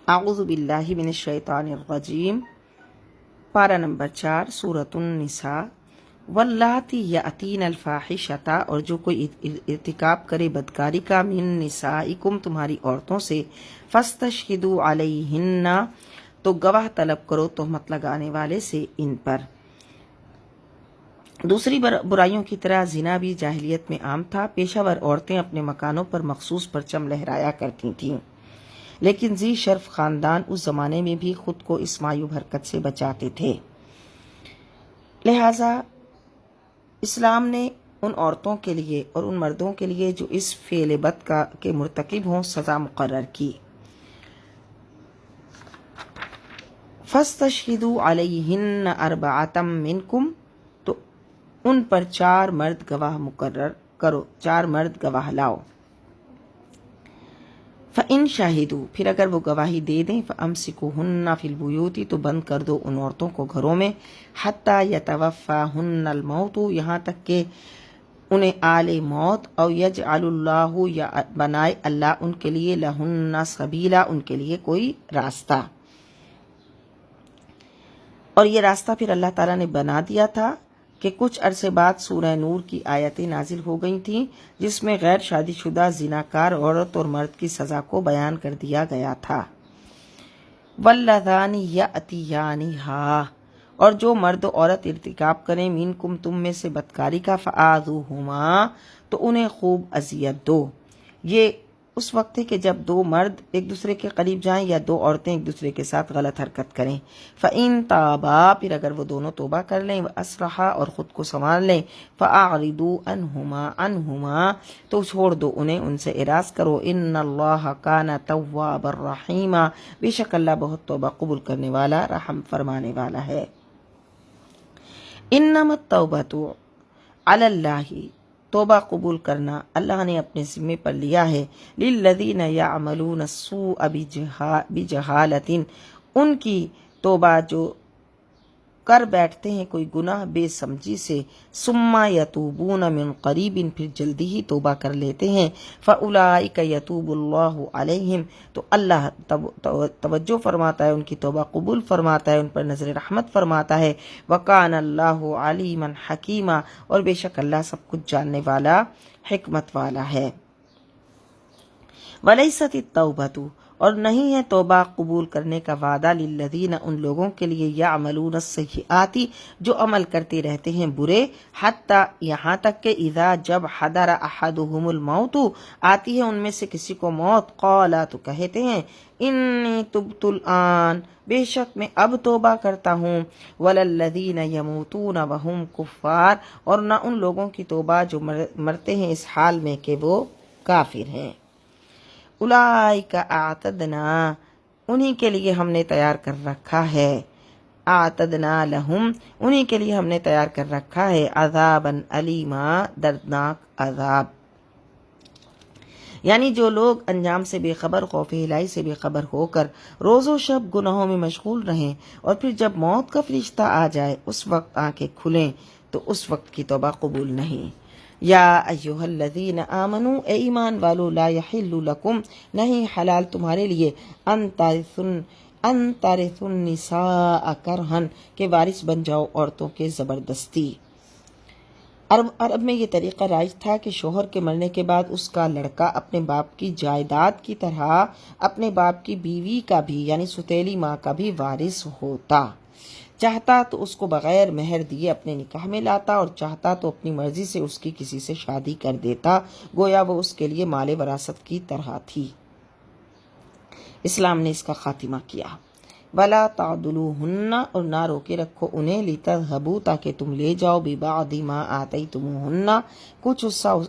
اعوذ باللہ من الشیطان الرجیم، پارہ نمبر 4، سورۃ النساء۔ واللاتی یأتین الفاحشۃ، اور جو کوئی ارتکاب کرے بدکاری کا، من نسائکم، تمہاری عورتوں سے، فاستشہدوا علیہن، تو گواہ طلب کرو تہمت لگانے والے سے ان پر۔ دوسری برائیوں کی طرح زنا بھی جاہلیت میں عام تھا۔ پیشہ ور عورتیں اپنے مکانوں پر مخصوص پرچم لہرایا کرتی تھیں، لیکن ذی شرف خاندان اس زمانے میں بھی خود کو اس معیوب حرکت سے بچاتے تھے۔ لہٰذا اسلام نے ان عورتوں کے لیے اور ان مردوں کے لیے جو اس فعل بد کے مرتکب ہوں سزا مقرر کی۔ فاستشہدوا علیہن اربعۃ منکم، تو ان پر 4 مرد گواہ مقرر کرو، 4 مرد گواہ لاؤ۔ فَإِن شَهِدُوا، پھر اگر وہ گواہی دے دیں، فَأَمْسِكُوهُنَّ فِي الْبُيُوتِ، تو بند کر دو ان عورتوں کو گھروں میں، حَتَّى يَتَوَفَّاهُنَّ الْمَوْتُ، یہاں تک کہ انہیں آل موت، او یجعل اللہ، یا بنائے اللہ ان کے لیے، لہن سبیلا، ان کے لیے کوئی راستہ۔ اور یہ راستہ پھر اللہ تعالیٰ نے بنا دیا تھا کہ کچھ عرصے بعد سورہ نور کی آیتیں نازل ہو گئی تھیں، جس میں غیر شادی شدہ زناکار عورت اور مرد کی سزا کو بیان کر دیا گیا تھا۔ واللذان یأتیانہا، اور جو مرد و عورت ارتکاب کریں، منکم، تم میں سے، بدکاری کا، فآذوہما، تو انہیں خوب اذیت دو۔ یہ اس وقت ہے کہ جب 2 مرد ایک دوسرے کے قریب جائیں یا 2 عورتیں ایک دوسرے کے ساتھ غلط حرکت کریں۔ فَإِن تابا، پھر اگر وہ دونوں توبہ کر لیں، وَأَصْلَحَا، اور خود کو سنبھال لیں، فَأَعْرِضُوا عَنْهُمَا، تو چھوڑ دو انہیں، ان سے اعراض کرو۔ إِنَّ اللَّهَ كَانَ تَوَّابًا رَحِيمًا، بے شک اللہ بہت توبہ قبول کرنے والا، رحم فرمانے والا ہے۔ إِنَّمَا التَّوْبَةُ عَلَى اللَّهِ، توبہ قبول کرنا اللہ نے اپنے ذمے پر لیا ہے، للذین یعملون السوء بجہالۃ، ان کی توبہ جو کر بیٹھتے ہیں کوئی گناہ بے سمجھی سے، ثم یتوبون من قریب، پھر جلدی ہی توبہ کر لیتے ہیں، فاولئک یتوب اللہ علیہم، تو اللہ توجہ فرماتا ہے، ان کی توبہ قبول فرماتا ہے، ان پر نظر رحمت فرماتا ہے۔ وکان اللہ علیما حکیما، اور بے شک اللہ سب کچھ جاننے والا، حکمت والا ہے۔ ولیست التوبۃ، اور نہیں ہے توبہ قبول کرنے کا وعدہ، للذین، ان لوگوں کے لیے، یعملون السیئات، جو عمل کرتے رہتے ہیں برے، حتی، یہاں تک کہ، اذا، جب، حضر احدہم الموت، آتی ہے ان میں سے کسی کو موت، قال، تو کہتے ہیں، انی تبت الآن، بے شک میں اب توبہ کرتا ہوں، وللذین یموتون وہم کفار، اور نہ ان لوگوں کی توبہ جو مرتے ہیں اس حال میں کہ وہ کافر ہیں۔ اولئک اعتدنا، انہی کے لیے ہم نے تیار کر رکھا ہے، اعتدنا لہم، انہی کے لیے ہم نے تیار کر رکھا ہے، عذابا علیما، دردناک عذاب۔ یعنی جو لوگ انجام سے بے خبر، خوف الہی سے بے خبر ہو کر روز و شب گناہوں میں مشغول رہیں، اور پھر جب موت کا فرشتہ آ جائے اس وقت آنکھیں کھلیں، تو اس وقت کی توبہ قبول نہیں۔ یا ایہا الذین آمنوا، اے ایمان والو، لا یحل لکم، نہیں حلال تمہارے لیے، ان ترثوا النساء کرہا، کہ وارث بن جاؤ عورتوں کے زبردستی۔ عرب میں یہ طریقہ رائج تھا کہ شوہر کے مرنے کے بعد اس کا لڑکا اپنے باپ کی جائیداد کی طرح اپنے باپ کی بیوی کا بھی، یعنی ستیلی ماں کا بھی وارث ہوتا۔ چاہتا تو اس کو بغیر مہر دیے اپنے نکاح میں لاتا، اور چاہتا تو اپنی مرضی سے اس کی کسی سے شادی کر دیتا، گویا وہ اس کے لیے مال وراثت کی طرح تھی۔ اسلام نے اس کا خاتمہ کیا۔ وَلَا تَعْضُلُوهُنَّ، اور نہ روکے رکھو انہیں، لِتَذْهَبُوا، تاکہ تم لے جاؤ، بِبَعْضِ مَا آتَيْتُمُوهُنَّ، کچھ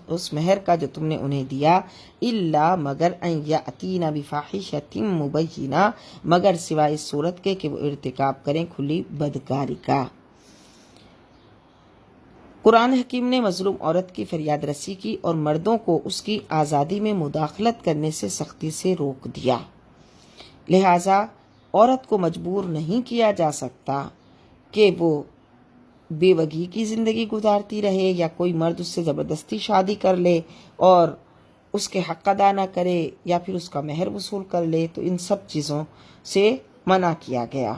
اس مہر کا جو تم نے انہیں دیا، إِلَّا، مگر، أَن يَأْتِينَ بِفَاحِشَةٍ مُبَيِّنَةٍ، مگر سوائے اس صورت کے کہ وہ ارتکاب کریں کھلی بدکاری کا۔ قرآن حکیم نے مظلوم عورت کی فریاد رسی کی اور مردوں کو اس کی آزادی میں مداخلت کرنے سے سختی سے روک دیا۔ لہٰذا عورت کو مجبور نہیں کیا جا سکتا کہ وہ بیوگی کی زندگی گزارتی رہے، یا کوئی مرد اس سے زبردستی شادی کر لے اور اس کے حق ادا نہ کرے یا پھر اس کا مہر وصول کر لے، تو ان سب چیزوں سے منع کیا گیا۔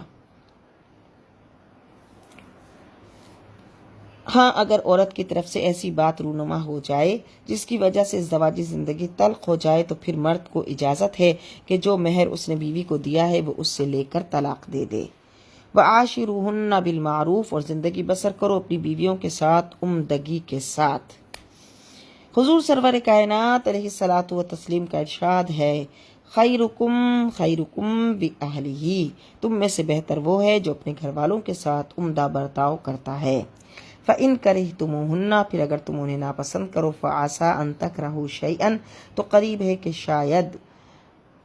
ہاں اگر عورت کی طرف سے ایسی بات رونما ہو جائے جس کی وجہ سے زواجی زندگی تلخ ہو جائے، تو پھر مرد کو اجازت ہے کہ جو مہر اس نے بیوی کو دیا ہے وہ اس سے لے کر طلاق دے دے۔ وَعَاشِرُوهُنَّ بِالْمَعْرُوفِ، اور زندگی بسر کرو اپنی بیویوں کے ساتھ عمدگی کے ساتھ۔ حضور سرور کائنات علیہ الصلاۃ والتسلیم کا ارشاد ہے، خیرکم خیرکم بِأَہْلِهِ، تم میں سے بہتر وہ ہے جو اپنے گھر والوں کے ساتھ عمدہ برتاؤ کرتا ہے۔ فَإِن كَرِهْتُمُوهُنَّ، پھر اگر تم انہیں ناپسند کرو، فَعَسَىٰ أَن تَكْرَهُوا شَيْئًا، تو قریب ہے کہ شاید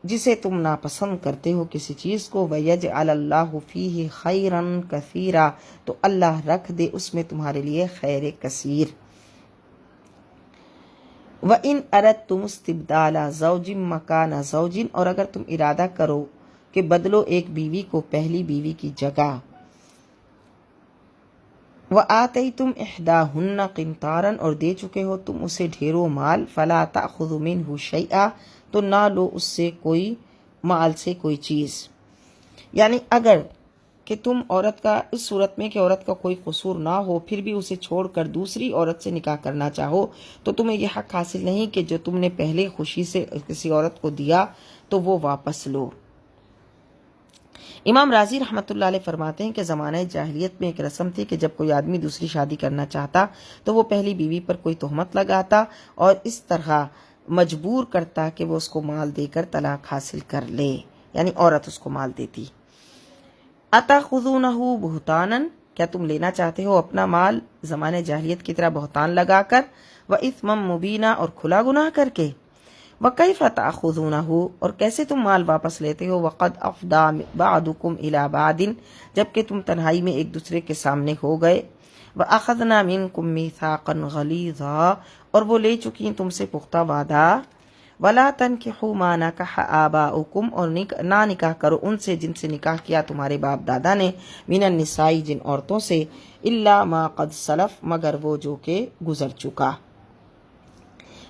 جسے تم ناپسند کرتے ہو کسی چیز کو، وَيَجْعَلَ اللَّهُ فِيهِ خَيْرًا كَثِيرًا، تو اللہ رکھ دے اس میں تمہارے لیے خیر کثیر۔ وَإِنْ أَرَدْتُمُ اسْتِبْدَالَ زَوْجٍ مَّكَانَ زَوْجٍ، اور اگر تم ارادہ کرو کہ بدلو ایک بیوی کو پہلی بیوی کی جگہ، وَآتَيْتُمْ إِحْدَاهُنَّ قِنْطَارًا، اور دے چکے ہو تم اسے ڈھیروں مال، فَلَا تَأْخُذُوا مِنْهُ شَيْئًا، تو نہ لو اس سے کوئی مال سے کوئی چیز۔ یعنی اگر کہ تم عورت کا اس صورت میں کہ عورت کا کوئی قصور نہ ہو پھر بھی اسے چھوڑ کر دوسری عورت سے نکاح کرنا چاہو، تو تمہیں یہ حق حاصل نہیں کہ جو تم نے پہلے خوشی سے کسی عورت کو دیا تو وہ واپس لو۔ امام راضی رحمۃ اللہ علیہ فرماتے ہیں کہ زمانہ جاہلیت میں ایک رسم تھی کہ جب کوئی آدمی دوسری شادی کرنا چاہتا تو وہ پہلی بیوی پر کوئی تہمت لگاتا اور اس طرح مجبور کرتا کہ وہ اس کو مال دے کر طلاق حاصل کر لے، یعنی عورت اس کو مال دیتی۔ اتاخذونہ بہتانا، کیا تم لینا چاہتے ہو اپنا مال زمانہ جاہلیت کی طرح بہتان لگا کر، وَإِثْمًا مُبِينًا، اور کھلا گناہ کر کے، وَكَيْفَ تَأْخُذُونَهُ، اور کیسے تم مال واپس لیتے ہو، وَقَدْ أَفْضَىٰ بَعْضُكُمْ إِلَىٰ بَعْضٍ، جبکہ تم تنہائی میں ایک دوسرے کے سامنے ہو گئے، وَأَخَذْنَا مِنْكُمْ مِيثَاقًا غَلِيظًا، اور وہ لے چکی تم سے پختہ وعدہ، وَلَا تَنْكِحُوا مَا نَكَحَ آبَاؤُكُمْ، اور نہ نکاح کرو ان سے جن سے نکاح کیا تمہارے باپ دادا نے، مِنَ النِّسَاءِ، جن عورتوں سے، إِلَّا مَا قَدْ سَلَف، مگر وہ جو کہ گزر چکا۔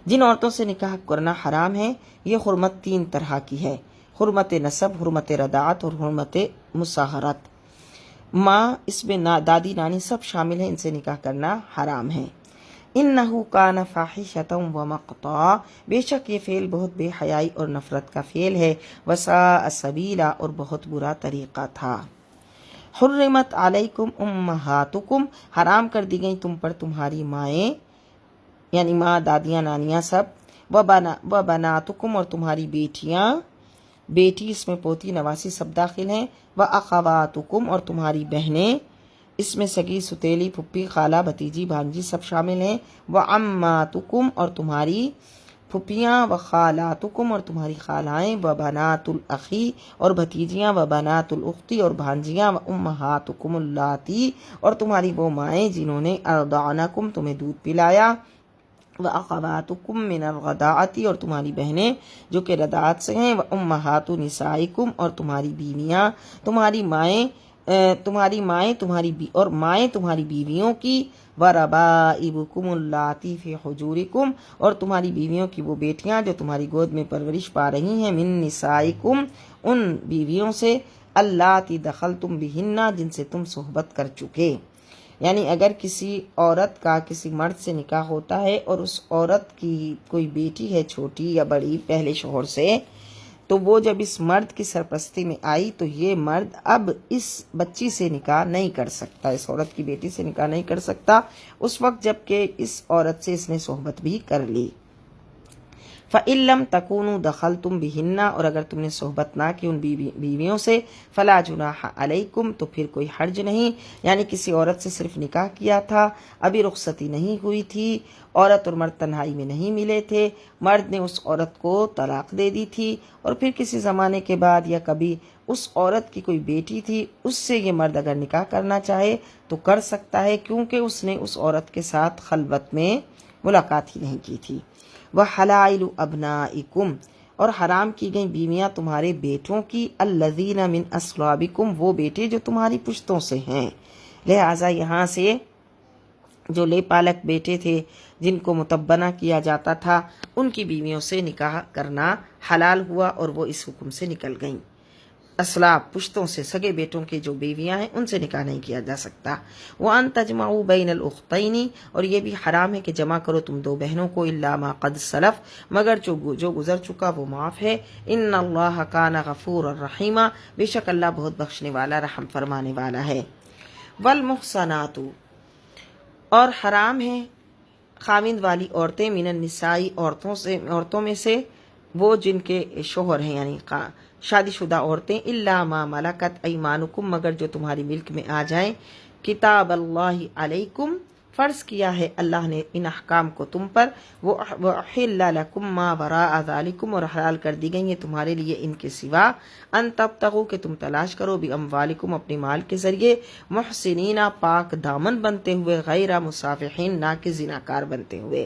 جن عورتوں سے نکاح کرنا حرام ہے یہ حرمت تین طرح کی ہے، حرمت نسب، حرمت رضاعت اور حرمت مصاہرت۔ ماں، اس میں دادی نانی سب شامل ہیں، ان سے نکاح کرنا حرام ہے۔ انہ کان فاحشۃ ومقتا، بے شک یہ فعل بہت بے حیائی اور نفرت کا فعل ہے، وساء سبیلا، اور بہت برا طریقہ تھا۔ حرمت علیکم امہاتکم، حرام کر دی گئی تم پر تمہاری مائیں، یعنی ماں، دادیاں، نانیاں سب، وبناتکم، اور تمہاری بیٹیاں، بیٹی اس میں پوتی نواسی سب داخل ہیں، واخواتکم، اور تمہاری بہنیں، اس میں سگی، ستیلی، پھپھی، خالہ، بھتیجی، بھانجی سب شامل ہیں، وعماتکم، اور تمہاری پھپھیاں، وخالاتکم، اور تمہاری خالائیں، وبنات الاخی، اور بھتیجیاں، وبنات الاختی، اور بھانجیاں، وامہاتکم اللاتی، اور تمہاری وہ مائیں جنہوں نے ارضعنکم، تمہیں دودھ پلایا، وَأَخَوَاتُكُم مِّنَ الرَّضَاعَةِ، اور تمہاری بہنیں جو کہ رضاعت سے ہیں، وَأُمَّهَاتُ نِسَائِكُمْ، اور تمہاری بیویاں، تمہاری مائیں اور مائیں تمہاری بیویوں کی، وَرَبَائِبُكُمُ اللَّاتِي فِي حُجُورِكُمْ، اور تمہاری بیویوں کی وہ بیٹیاں جو تمہاری گود میں پرورش پا رہی ہیں، مِن نِسَائِكُمْ، ان بیویوں سے، اللَّاتِي دَخَلْتُمْ بِهِنَّ، جن سے تم صحبت کر چکے۔ یعنی اگر کسی عورت کا کسی مرد سے نکاح ہوتا ہے اور اس عورت کی کوئی بیٹی ہے چھوٹی یا بڑی پہلے شوہر سے، تو وہ جب اس مرد کی سرپرستی میں آئی تو یہ مرد اب اس بچی سے نکاح نہیں کر سکتا، اس عورت کی بیٹی سے نکاح نہیں کر سکتا اس وقت جب کہ اس عورت سے اس نے صحبت بھی کر لی۔ فَإِن لَّمْ تَكُونُوا دَخَلْتُمْ بِهِنَّ، اور اگر تم نے صحبت نہ کی ان بیویوں سے، فَلَا جُنَاحَ عَلَيْكُمْ، تو پھر کوئی حرج نہیں، یعنی کسی عورت سے صرف نکاح کیا تھا، ابھی رخصتی نہیں ہوئی تھی، عورت اور مرد تنہائی میں نہیں ملے تھے، مرد نے اس عورت کو طلاق دے دی تھی، اور پھر کسی زمانے کے بعد یا کبھی اس عورت کی کوئی بیٹی تھی، اس سے یہ مرد اگر نکاح کرنا چاہے تو کر سکتا ہے، کیونکہ اس نے اس عورت کے ساتھ خلوت میں ملاقات ہی نہیں کی تھی۔ وَحَلَائِلُ أَبْنَائِكُمْ، اور حرام کی گئی بیویاں تمہارے بیٹوں کی، الَّذِينَ مِنْ أَصْلَابِكُمْ، وہ بیٹے جو تمہاری پشتوں سے ہیں۔ لہٰذا یہاں سے جو لے پالک بیٹے تھے جن کو متبنہ کیا جاتا تھا ان کی بیویوں سے نکاح کرنا حلال ہوا اور وہ اس حکم سے نکل گئیں۔ اسلاف پشتوں سے سگے بیٹوں کی جو بیویاں ہیں ان سے نکاح نہیں کیا جا سکتا۔ وَأَن تَجْمَعُوا بَيْنَ الْأُخْتَيْنِ اور یہ بھی حرام ہے کہ جمع کرو تم دو بہنوں کو إِلَّا مَا قَدْ سَلَف مگر جو گزر چکا وہ معاف ہے۔ إِنَّ اللَّهَ كَانَ غَفُورًا رَحِيمًا بے شک اللہ بہت بخشنے والا رحم فرمانے والا ہے۔ وَالْمُحْصَنَاتُ اور حرام ہے خاوند والی عورتیں من النساء عورتوں میں سے وہ جن کے شوہر ہیں یعنی شادی شدہ عورتیں الا ما ملکت ایمانکم مگر جو تمہاری ملک میں آ جائیں۔ کتاب اللہ علیکم فرض کیا ہے اللہ نے ان احکام کو تم پر۔ وَأُحِلَّ لَكُم مَّا وَرَاءَ ذَلِكُمْ اور حلال کر دی گئی ہیں تمہارے لیے ان کے سوا۔ ان تبتغوا کہ تم تلاش کرو باموالکم اپنے مال کے ذریعے محسنین پاک دامن بنتے ہوئے غیر مصافحین نہ کہ زناکار بنتے ہوئے۔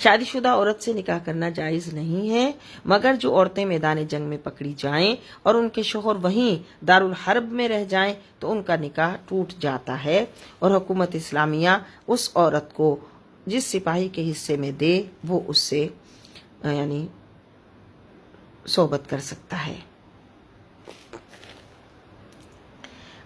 شادی شدہ عورت سے نکاح کرنا جائز نہیں ہے مگر جو عورتیں میدان جنگ میں پکڑی جائیں اور ان کے شوہر وہیں دارالحرب میں رہ جائیں تو ان کا نکاح ٹوٹ جاتا ہے، اور حکومت اسلامیہ اس عورت کو جس سپاہی کے حصے میں دے وہ اس سے یعنی صحبت کر سکتا ہے۔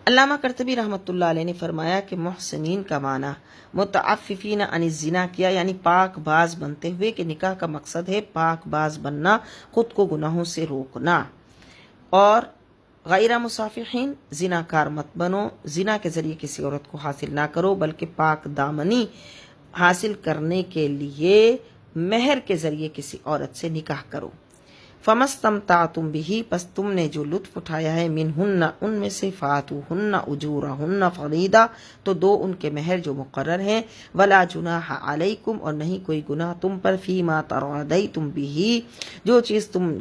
علامہ قرطبی رحمۃ اللہ علیہ نے فرمایا کہ محسنین کا معنی متعففین عن الزنا کیا یعنی پاک باز بنتے ہوئے، کہ نکاح کا مقصد ہے پاک باز بننا، خود کو گناہوں سے روکنا۔ اور غیر مصافحین زناکار مت بنو، زنا کے ذریعے کسی عورت کو حاصل نہ کرو بلکہ پاک دامنی حاصل کرنے کے لیے مہر کے ذریعے کسی عورت سے نکاح کرو۔ فَمَسْتَمْتَعْتُمْ بِهِ پس تم نے جو لطف اٹھایا ہے منہن ان میں سے فاتوہن اجورہن فریضہ تو دو ان کے مہر جو مقرر ہیں۔ ولا جناح علیکم اور نہیں کوئی گناہ تم پر فیما تراضیتم بہ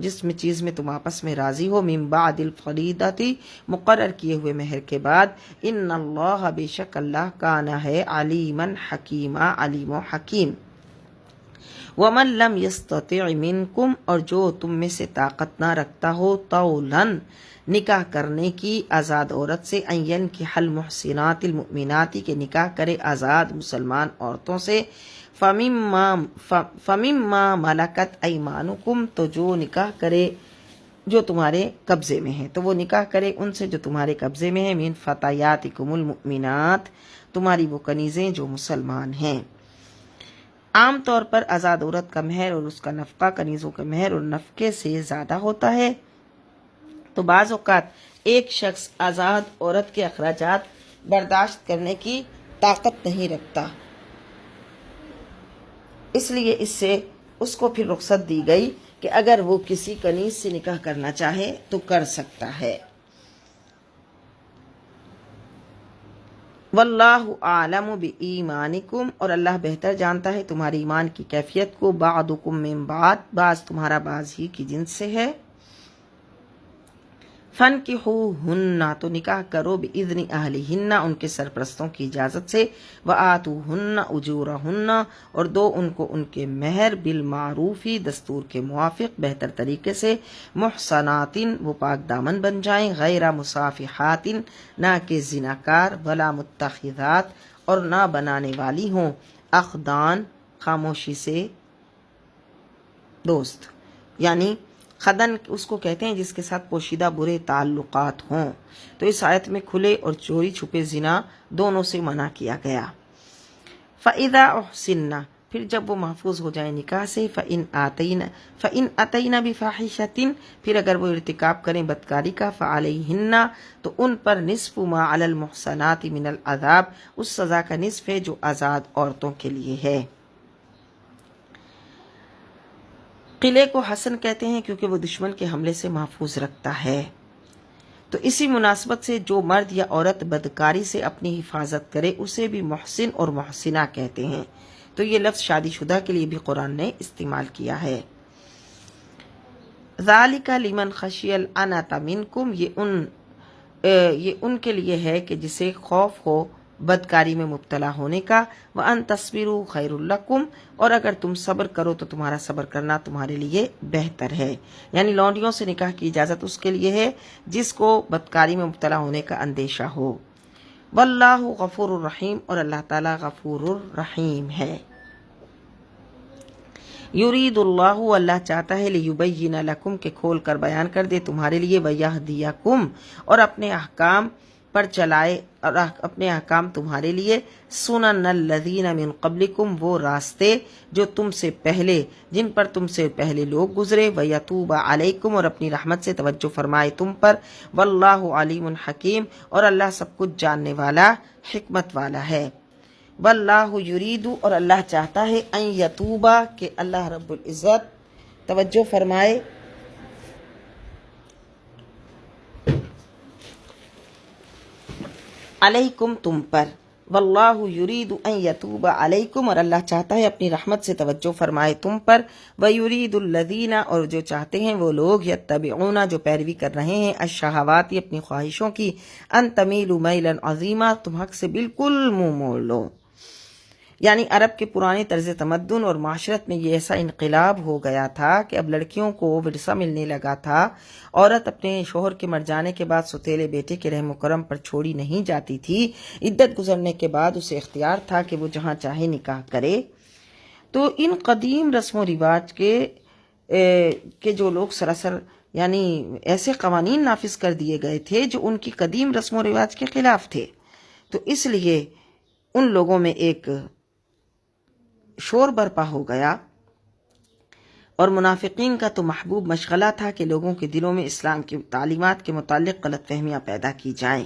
جس چیز میں تم آپس میں راضی ہو من بعد الفریضۃ مقرر کیے ہوئے مہر کے بعد۔ ان اللہ بے شک اللہ کان ہے علیما حکیما علیم و حکیم۔ وَمَن لَّمْ يَسْتَطِعْ مِنْكُمْ اور جو تم میں سے طاقت نہ رکھتا ہو طولاً نکاح کرنے کی آزاد عورت سے، ان ينكح المحصنات المؤمنات کے نکاح کرے آزاد مسلمان عورتوں سے، فَمِمَّا مَلَكَتْ أَيْمَانُكُمْ تو جو نکاح کرے جو تمہارے قبضے میں ہے تو وہ نکاح کرے ان سے جو تمہارے قبضے میں ہے، من فتياتكم المؤمنات تمہاری وہ کنیزیں جو مسلمان ہیں۔ عام طور پر آزاد عورت کا مہر اور اس کا نفقہ کنیزوں کے مہر اور نفقے سے زیادہ ہوتا ہے، تو بعض اوقات ایک شخص آزاد عورت کے اخراجات برداشت کرنے کی طاقت نہیں رکھتا، اس لیے اس سے اس کو پھر رخصت دی گئی کہ اگر وہ کسی کنیز سے نکاح کرنا چاہے تو کر سکتا ہے۔ واللہ اعلم بایمانکم اور اللہ بہتر جانتا ہے تمہاری ایمان کی کیفیت کو، بعضکم من بعض بعض تمہارا بعض ہی کی جنس سے ہے۔ فانکحوہن تو نکاح کرو باذن اہلہن ان کے سرپرستوں کی اجازت سے، وآتوہن اجورہن اور دو ان کو ان کے مہر بالمعروف دستور کے موافق بہتر طریقے سے، محصنات وہ پاک دامن بن جائیں، غیر مصافحات نہ کہ زناکار، ولا متخذات اور نہ بنانے والی ہوں، اخدان خاموشی سے دوست، یعنی خدن اس کو کہتے ہیں جس کے ساتھ پوشیدہ برے تعلقات ہوں، تو اس آیت میں کھلے اور چوری چھپے زنا دونوں سے منع کیا گیا۔ فَإِذَا أُحْصِنَّ پھر جب وہ محفوظ ہو جائیں نکاح سے، فَإِنْ أَتَيْنَ بِفَاحِشَةٍ پھر اگر وہ ارتکاب کریں بدکاری کا، فَعَلَيْهِنَّ تو ان پر نصف ما علی المحصنات من العذاب اس سزا کا نصف ہے جو آزاد عورتوں کے لیے ہے۔ قلعے کو حصن کہتے ہیں کیونکہ وہ دشمن کے حملے سے محفوظ رکھتا ہے، تو اسی مناسبت سے جو مرد یا عورت بدکاری سے اپنی حفاظت کرے اسے بھی محسن اور محسنہ کہتے ہیں، تو یہ لفظ شادی شدہ کے لیے بھی قرآن نے استعمال کیا ہے۔ ذالک لمن خشی العنۃ منکم یہ ان کے لیے ہے کہ جسے خوف ہو بدکاری میں مبتلا ہونے کا، وَأَن تَصْبِرُوا خَيْرٌ لَكُمْ اور اگر تم صبر کرو تو تمہارا صبر کرنا تمہارے لیے بہتر ہے، یعنی لونڈیوں سے نکاح کی اجازت اس کے لیے ہے جس کو بدکاری میں مبتلا ہونے کا اندیشہ ہو۔ واللہ غفور الرحیم، اور اللہ تعالیٰ غفور الرحیم ہے۔ یرید اللہ، اللہ چاہتا ہے، لیبین لکم، کہ کھول کر بیان کر دے تمہارے لیے، ویہدیکم، اور اپنے احکام پر چلائے، اور اپنے احکام تمہارے لیے، سنن الذین من قبلکم، وہ راستے جو تم سے پہلے، جن پر تم سے پہلے لوگ گزرے، ویتوب علیکم، اور اپنی رحمت سے توجہ فرمائے تم پر، واللہ علیم حکیم، اور اللہ سب کچھ جاننے والا، حکمت والا ہے۔ واللہ یرید، اور اللہ چاہتا ہے، ان یتوبا، کہ اللہ رب العزت، توجہ فرمائے، علیکم، تم پر، واللہ یرید ان یتوب علیکم، اور اللہ چاہتا ہے اپنی رحمت سے توجہ فرمائے تم پر، ویرید الذین، اور جو چاہتے ہیں وہ لوگ، یتبعون، جو پیروی کر رہے ہیں، الشہواتی، اپنی خواہشوں کی، ان تمیلوا میلا عظیما، تم حق سے بالکل منہ موڑ لو۔ یعنی عرب کے پرانے طرز تمدن اور معاشرت میں یہ ایسا انقلاب ہو گیا تھا کہ اب لڑکیوں کو ورثہ ملنے لگا تھا، عورت اپنے شوہر کے مر جانے کے بعد سوتیلے بیٹے کے رحم و کرم پر چھوڑی نہیں جاتی تھی، عدت گزرنے کے بعد اسے اختیار تھا کہ وہ جہاں چاہے نکاح کرے۔ تو ان قدیم رسم و رواج کے جو لوگ سراسر یعنی ایسے قوانین نافذ کر دیے گئے تھے جو ان کی قدیم رسم و رواج کے خلاف تھے، تو اس لیے ان لوگوں میں ایک شور برپا ہو گیا، اور منافقین کا تو محبوب مشغلہ تھا کہ لوگوں کے دلوں میں اسلام کی تعلیمات کے متعلق غلط فہمیاں پیدا کی جائیں۔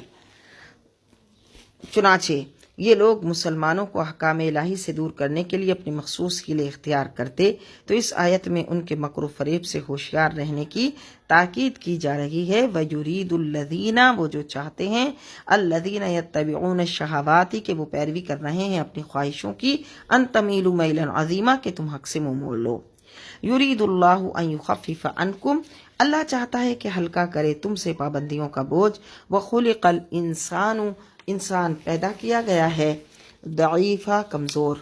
چنانچہ یہ لوگ مسلمانوں کو احکام الہی سے دور کرنے کے لیے اپنے مخصوص حیلے اختیار کرتے، تو اس آیت میں ان کے مکر و فریب سے ہوشیار رہنے کی تاکید کی جا رہی ہے۔ وَيُرِيدُ الَّذِينَ، وہ جو چاہتے ہیں، الَّذِينَ يَتَّبِعُونَ الشَّهَوَاتِ، کہ وہ پیروی کر رہے ہیں اپنی خواہشوں کی، ان تمیلوا میلا عظیما، کہ تم حق سے منہ موڑ لو۔ یرید اللہ ان یخفف عنکم، اللہ چاہتا ہے کہ ہلکا کرے تم سے پابندیوں کا بوجھ، وخلق الانسان، انسان پیدا کیا گیا ہے ضعیفا، کمزور۔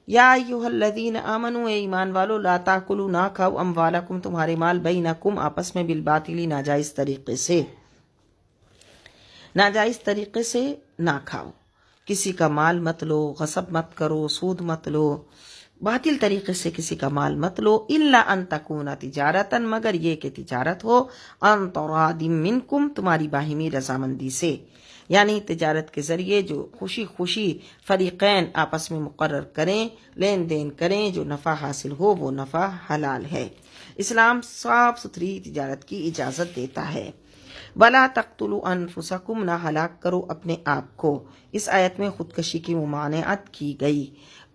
یا ایھا الذین آمنوا، اے ایمان والو، لا تاکلوا، نہ کھاؤ، اموالکم، تمہارے مال، بینکم، آپس میں، بالباطل، ناجائز طریقے سے، ناجائز طریقے سے نہ کھاؤ، کسی کا مال مت لو، غصب مت کرو، سود مت لو، باطل طریقے سے کسی کا مال مت لو، الا ان تکون تجارتا، مگر یہ کہ تجارت ہو، ان تراض منکم، تمہاری باہمی رضامندی سے، یعنی تجارت کے ذریعے جو خوشی خوشی فریقین آپس میں مقرر کریں، لین دین کریں، جو نفع حاصل ہو وہ نفع حلال ہے۔ اسلام صاف ستھری تجارت کی اجازت دیتا ہے۔ وَلَا تَقْتُلُوا أَنفُسَكُمْ، نہ ہلاک کرو اپنے آپ کو، اس آیت میں خودکشی کی ممانعت کی گئی۔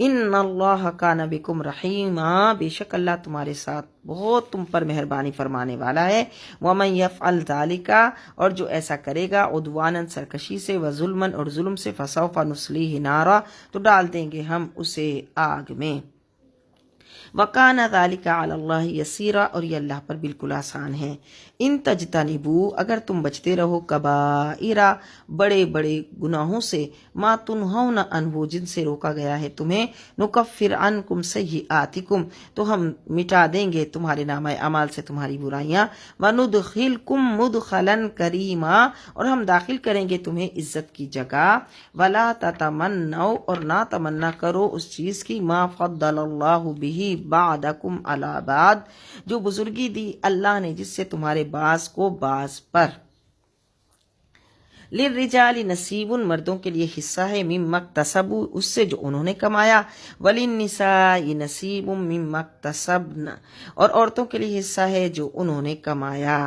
ان اللہ کان بکم رحیما، بے شک اللہ تمہارے ساتھ بہت تم پر مہربانی فرمانے والا ہے۔ ومن یفعل ذلک، اور جو ایسا کرے گا، عدوانا، سرکشی سے، وظلما، اور ظلم سے، فسوف نصلیہ نارا، تو ڈال دیں گے ہم اسے آگ میں۔ وَكَانَ ذَلِكَ عَلَى اللَّهِ يَسِيرًا، اور یہ اللہ پر بالکل آسان ہے۔ ان تجتنبوا، اگر تم بچتے رہو، کبائر، بڑے بڑے گناہوں سے، ما تنہون عنہ، جن سے روکا گیا ہے تمہیں، نکفر عنکم سیئاتکم، تو ہم مٹا دیں گے تمہارے نامہ اعمال سے تمہاری برائیاں، وندخلکم مدخلا کریما، اور ہم داخل کریں گے تمہیں عزت کی جگہ، ولا تتمنوا، اور نہ تمنا کرو اس چیز کی، ما فضل اللہ بہ بعدکم علی بعد، جو بزرگی دی اللہ نے جس سے تمہارے بعض کو بعض پر۔ للرجال نصیب، مردوں کے لیے حصہ ہے، مما اکتسبوا، اس سے جو انہوں نے کمایا، وللنساء نصیب مما اکتسبن، اور عورتوں کے لیے حصہ ہے جو انہوں نے کمایا۔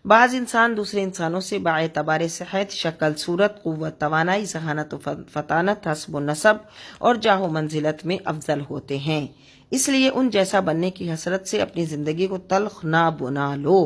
بعض انسان دوسرے انسانوں سے باعتبار صحت، شکل، صورت، قوت، توانائی، ذہانت و فطانت، حسب و نسب اور جاہ و منزلت میں افضل ہوتے ہیں، اس لیے ان جیسا بننے کی حسرت سے اپنی زندگی کو تلخ نہ بنا لو۔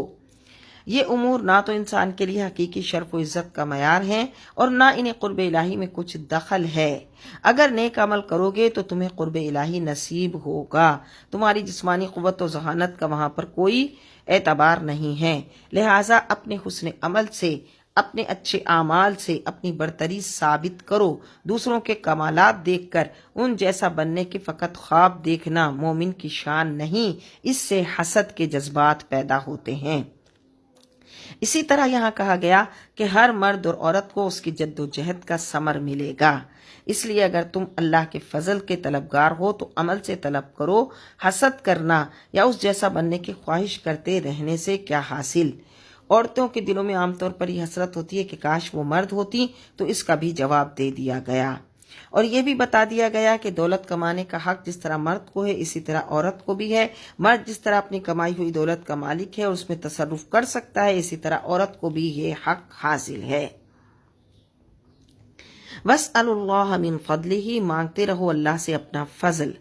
یہ امور نہ تو انسان کے لیے حقیقی شرف و عزت کا معیار ہیں، اور نہ انہیں قرب الہی میں کچھ دخل ہے۔ اگر نیک عمل کرو گے تو تمہیں قرب الہی نصیب ہوگا، تمہاری جسمانی قوت و ذہانت کا وہاں پر کوئی اعتبار نہیں ہے، لہٰذا اپنے حسن عمل سے، اپنے اچھے اعمال سے اپنی برتری ثابت کرو۔ دوسروں کے کمالات دیکھ کر ان جیسا بننے کے فقط خواب دیکھنا مومن کی شان نہیں، اس سے حسد کے جذبات پیدا ہوتے ہیں۔ اسی طرح یہاں کہا گیا کہ ہر مرد اور عورت کو اس کی جد و جہد کا ثمر ملے گا، اس لیے اگر تم اللہ کے فضل کے طلبگار ہو تو عمل سے طلب کرو، حسد کرنا یا اس جیسا بننے کی خواہش کرتے رہنے سے کیا حاصل۔ عورتوں کے دلوں میں عام طور پر یہ حسرت ہوتی ہے کہ کاش وہ مرد ہوتی، تو اس کا بھی جواب دے دیا گیا، اور یہ بھی بتا دیا گیا کہ دولت کمانے کا حق جس طرح مرد کو ہے اسی طرح عورت کو بھی ہے۔ مرد جس طرح اپنی کمائی ہوئی دولت کا مالک ہے اور اس میں تصرف کر سکتا ہے، اسی طرح عورت کو بھی یہ حق حاصل ہے۔ وَاسْأَلُوا اللَّهَ مِن فَضْلِهِ، مانگتے رہو اللہ سے اپنا فضل۔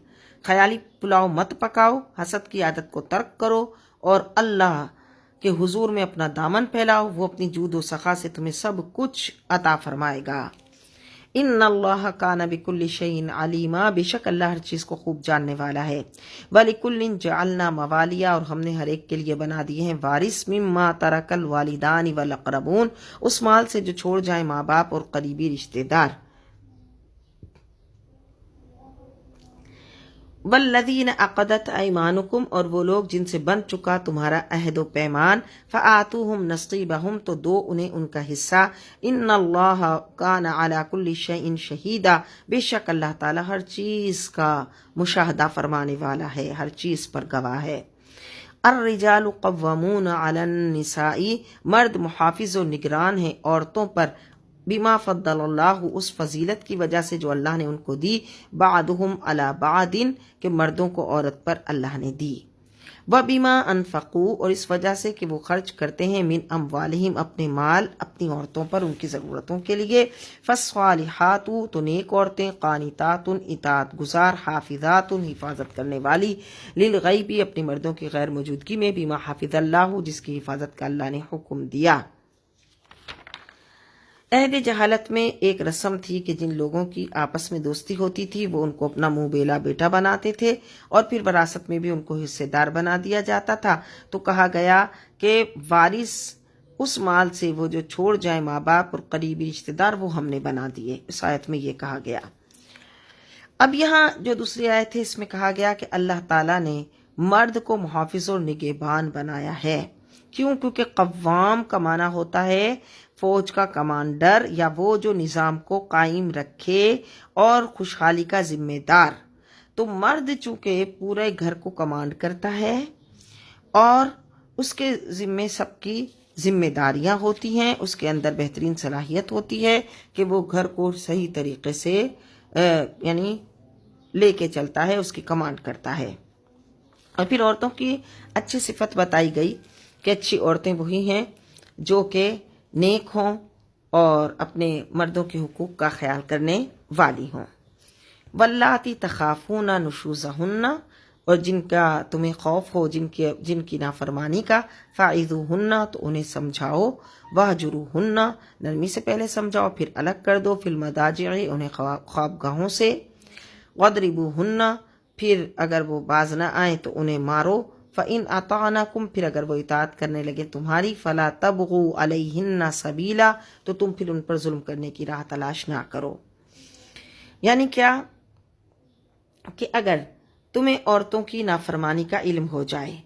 خیالی پلاؤ مت پکاؤ، حسد کی عادت کو ترک کرو اور اللہ کے حضور میں اپنا دامن پھیلاؤ، وہ اپنی جود و سخا سے تمہیں سب کچھ عطا فرمائے گا۔ ان اللہ کان بکل شیء علیما، بے شک اللہ ہر چیز کو خوب جاننے والا ہے۔ وَلِكُلٍّ جَعَلْنَا مَوَالِيَ، اور ہم نے ہر ایک کے لیے بنا دیے ہیں وارث، مما ترک الوالدان والاقربون، اس مال سے جو چھوڑ جائیں ماں باپ اور قریبی رشتے دار۔ والذین عقدت ایمانکم، اور وہ لوگ جن سے بن چکا تمہارا عہد و پیمان، فآتوہم نصیبہم، تو دو انہیں ان کا حصہ۔ ان اللہ کان علی کل شیء شہیدا، بے شک اللہ تعالی ہر چیز کا مشاہدہ فرمانے والا ہے، ہر چیز پر گواہ ہے۔ الرجال قوامون علی النساء، مرد محافظ و نگران ہیں عورتوں پر، بما فضل اللہ، اس فضیلت کی وجہ سے جو اللہ نے ان کو دی، بعضهم علی بعض، کہ مردوں کو عورت پر اللہ نے دی، وبما انفقوا، اور اس وجہ سے کہ وہ خرچ کرتے ہیں، من اموالہم، اپنے مال اپنی عورتوں پر ان کی ضرورتوں کے لیے۔ فالصالحات، تو نیک عورتیں، قانتات، اطاعت گزار، حافظات، حفاظت کرنے والی، للغیب، اپنی مردوں کی غیر موجودگی میں، بما حفظ اللہ، جس کی حفاظت کا اللہ نے حکم دیا۔ عہد جہالت میں ایک رسم تھی کہ جن لوگوں کی آپس میں دوستی ہوتی تھی وہ ان کو اپنا منہ بیلا بیٹا بناتے تھے اور پھر وراثت میں بھی ان کو حصے دار بنا دیا جاتا تھا، تو کہا گیا کہ وارث اس مال سے وہ جو چھوڑ جائیں ماں باپ اور قریبی رشتے دار، وہ ہم نے بنا دیے۔ اس آیت میں یہ کہا گیا۔ اب یہاں جو دوسری آیت ہے اس میں کہا گیا کہ اللہ تعالیٰ نے مرد کو محافظ اور نگہبان بنایا ہے۔ کیوں؟ کیونکہ قوام کا معنی ہوتا ہے فوج کا کمانڈر، یا وہ جو نظام کو قائم رکھے اور خوشحالی کا ذمہ دار۔ تو مرد چونکہ پورے گھر کو کمانڈ کرتا ہے اور اس کے ذمے سب کی ذمہ داریاں ہوتی ہیں، اس کے اندر بہترین صلاحیت ہوتی ہے کہ وہ گھر کو صحیح طریقے سے یعنی لے کے چلتا ہے، اس کی کمانڈ کرتا ہے۔ اور پھر عورتوں کی اچھی صفت بتائی گئی کہ اچھی عورتیں وہی ہیں جو کہ نیک ہوں اور اپنے مردوں کے حقوق کا خیال کرنے والی ہوں۔ واللاتی تخافون نشوزہن، اور جن کا تمہیں خوف ہو جن کی نافرمانی کا، فاعظوہن، تو انہیں سمجھاؤ، واہجروہن، نرمی سے پہلے سمجھاؤ پھر الگ کر دو، فی المضاجع، انہیں خوابگاہوں سے، واضربوہن، پھر اگر وہ باز نہ آئیں تو انہیں مارو، فَإِنْ أَطَعْنَكُمْ، پھر اگر وہ اطاعت کرنے لگے تمہاری، فَلَا تَبْغُوا عَلَيْهِنَّ سَبِيلًا، تو تم پھر ان پر ظلم کرنے کی راہ تلاش نہ کرو۔ یعنی کیا کہ اگر تمہیں عورتوں کی نافرمانی کا علم ہو جائے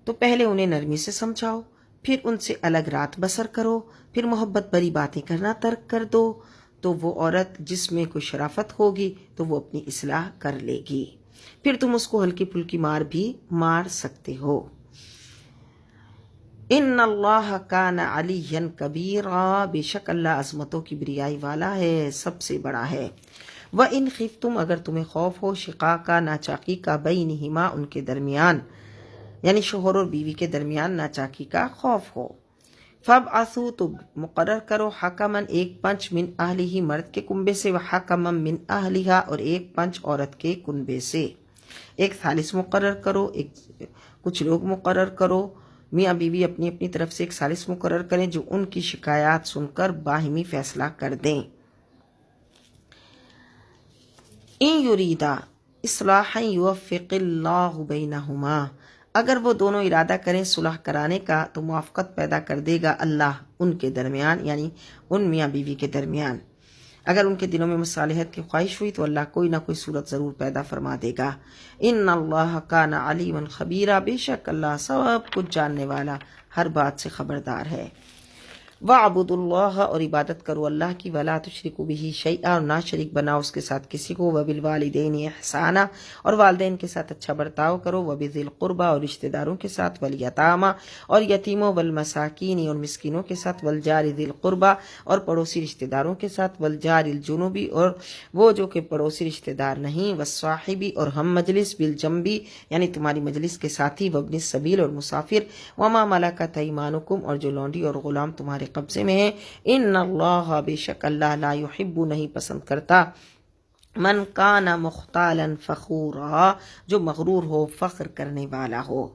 تو پہلے انہیں نرمی سے سمجھاؤ، پھر ان سے الگ رات بسر کرو، پھر محبت بری باتیں کرنا ترک کر دو، تو وہ عورت جس میں کوئی شرافت ہوگی تو وہ اپنی اصلاح کر لے گی، پھر تم اس کو ہلکی پھلکی مار بھی مار سکتے ہو۔ ان اللہ کان علیا کبیرا، بے شک اللہ عظمتوں کی بریائی والا ہے، سب سے بڑا ہے۔ وَإِنْ خِفْتُمْ، اگر تمہیں خوف ہو، شقاقا، ناچاکی کا، بینہما، ان کے درمیان، یعنی شوہر اور بیوی کے درمیان ناچاکی کا خوف ہو، فَابْعَثُوا، تو مقرر کرو، حَكَمًا، ایک پنچ، من اہلہ، مرد کے کنبے سے، وَحَكَمًا من اہلہا، اور ایک پنچ عورت کے کنبے سے۔ ایک ثالث مقرر کرو، کچھ لوگ مقرر کرو، میاں بیوی اپنی اپنی طرف سے ایک ثالث مقرر کریں جو ان کی شکایات سن کر باہمی فیصلہ کر دیں۔ ان یریدا اصلاحا یوفق اللہ بینہما، اگر وہ دونوں ارادہ کریں صلح کرانے کا تو موافقت پیدا کر دے گا اللہ ان کے درمیان، یعنی ان میاں بیوی کے درمیان۔ اگر ان کے دلوں میں مصالحت کی خواہش ہوئی تو اللہ کوئی نہ کوئی صورت ضرور پیدا فرما دے گا۔ ان اللہ کان علیما خبیرا، بے شک اللہ سب کچھ جاننے والا، ہر بات سے خبردار ہے۔ وَاعْبُدُوا اللَّهَ، اور عبادت کرو اللہ کی، وَلَا تُشْرِكُوا بِهِ شَيْئًا، اور نہ شریک بناؤ اس کے ساتھ کسی کو، وَبِالْوَالِدَيْنِ إِحْسَانًا، اور والدین کے ساتھ اچھا برتاؤ کرو، وَبِذِي الْقُرْبَى، اور رشتہ داروں کے ساتھ، وَالْيَتَامَى، اور یتیموں، وَالْمَسَاكِينِ، اور مسکینوں کے ساتھ، وَالْجَارِ ذِي الْقُرْبَى، اور پڑوسی رشتہ داروں کے ساتھ، وَالْجَارِ الْجُنُبِ، اور وہ جو کہ پڑوسی رشتہ دار نہیں، وَالصَّاحِبِ، اور ہم مجلس، بِالْجَنبِ، یعنی تمہاری مجلس کے ساتھی، وَابْنِ السَّبِيلِ، اور مسافر، وَمَا مَلَكَتْ أَيْمَانُكُمْ، اور جو لونڈی اور غلام تمہارے قبضے میں ہیں۔ ان اللہ، بے شک اللہ، لا يحب، نہیں پسند کرتا، من کان مختالا فخورا، جو مغرور ہو، فخر کرنے والا ہو۔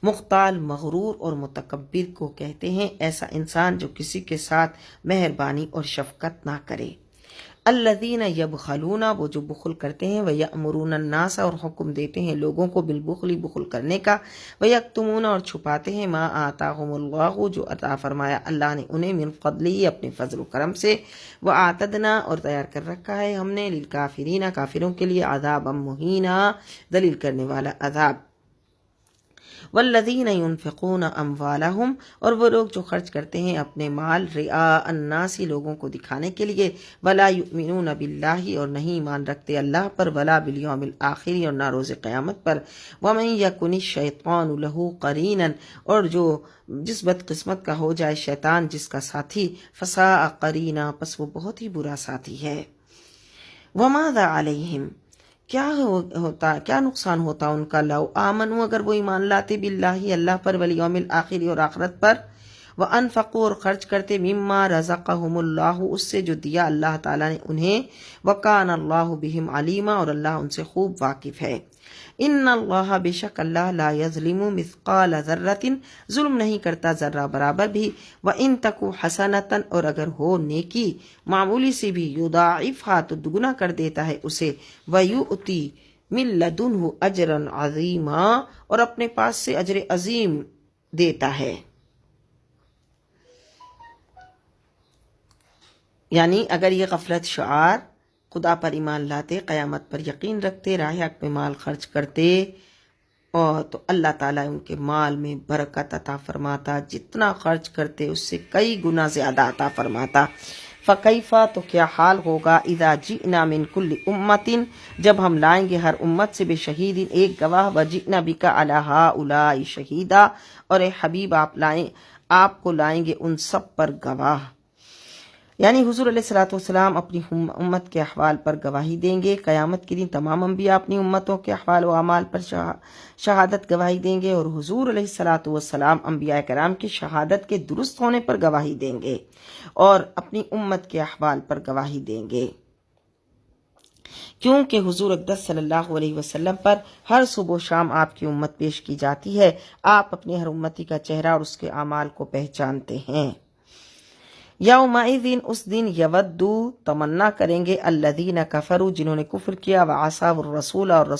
مختال، مغرور اور متکبر کو کہتے ہیں ایسا انسان جو کسی کے ساتھ مہربانی اور شفقت نہ کرے۔ الذین یبخلون، وہ جو بخل کرتے ہیں، ویأمرون الناس، اور حکم دیتے ہیں لوگوں کو، بالبخل، بخل کرنے کا، ویکتمون، اور چھپاتے ہیں، ما آتاہم اللہ، جو عطا فرمایا اللہ نے انہیں، من فضلہ، اپنے فضل و کرم سے، وآتدنا، اور تیار کر رکھا ہے ہم نے، للکافرین، کافروں کے لیے، عذابا مہینا، ذلیل کرنے والا عذاب۔ والذین ينفقون اموالہم، اور وہ لوگ جو خرچ کرتے ہیں اپنے مال، رعاء الناس، لوگوں کو دکھانے کے لیے، ولا یؤمنون باللہ، اور نہیں ایمان رکھتے اللہ پر، ولا بالیوم الآخر، اور نہ روز قیامت پر، ومن یکن الشیطان لہ قرینا، اور جو جس بدقسمت کا ہو جائے شیطان جس کا ساتھی، فساء قرینا، پس وہ بہت ہی برا ساتھی ہے۔ وماذا علیہم، کیا نقصان ہوتا ان کا، لو آمنوا، اگر وہ ایمان لاتے، باللہ، اللہ پر، والیوم الآخر، اور آخرت پر، وانفقوا، اور خرچ کرتے، مما رزقہم اللہ، اس سے جو دیا اللہ تعالیٰ نے انہیں، وکان اللہ بہم علیما، اور اللہ ان سے خوب واقف ہے۔ ان اللہ، بے شک اللہ، لا یظلم مثقال ذرۃ، ظلم نہیں کرتا ذرہ برابر بھی، وان تک حسنۃ، اور اگر ہو نیکی معمولی سی بھی، یضاعفھا، تو دگنا کر دیتا ہے اسے، ویؤتی من لدنہ اجرا عظیما، اور اپنے پاس سے اجر عظیم دیتا ہے۔ یعنی اگر یہ غفلت شعار، خدا پر ایمان لاتے، قیامت پر یقین رکھتے، راہ حق میں مال خرچ کرتے، اور تو اللہ تعالیٰ ان کے مال میں برکت عطا فرماتا، جتنا خرچ کرتے اس سے کئی گنا زیادہ عطا فرماتا۔ فکیفا، تو کیا حال ہوگا، اذا جئنا من کل امت، جب ہم لائیں گے ہر امت سے، بشہید، ایک گواہ، وجئنا بک علی ہؤلاء شہیدا، اور اے حبیب آپ کو لائیں گے ان سب پر گواہ۔ یعنی حضور علیہ الصلوۃ والسلام اپنی امت کے احوال پر گواہی دیں گے، قیامت کے دن تمام انبیاء اپنی امتوں کے احوال و اعمال پر شہادت گواہی دیں گے، اور حضور علیہ الصلوۃ والسلام انبیاء کرام کی شہادت کے درست ہونے پر گواہی دیں گے، اور اپنی امت کے احوال پر گواہی دیں گے، کیونکہ حضور اقدس صلی اللہ علیہ وسلم پر ہر صبح و شام آپ کی امت پیش کی جاتی ہے، آپ اپنے ہر امتی کا چہرہ اور اس کے اعمال کو پہچانتے ہیں۔ یومئذ، اس دن، یودو، تمنا کریں گے، الذین کفروا، جنہوں نے کفر کیا، وعصوا الرسول، اور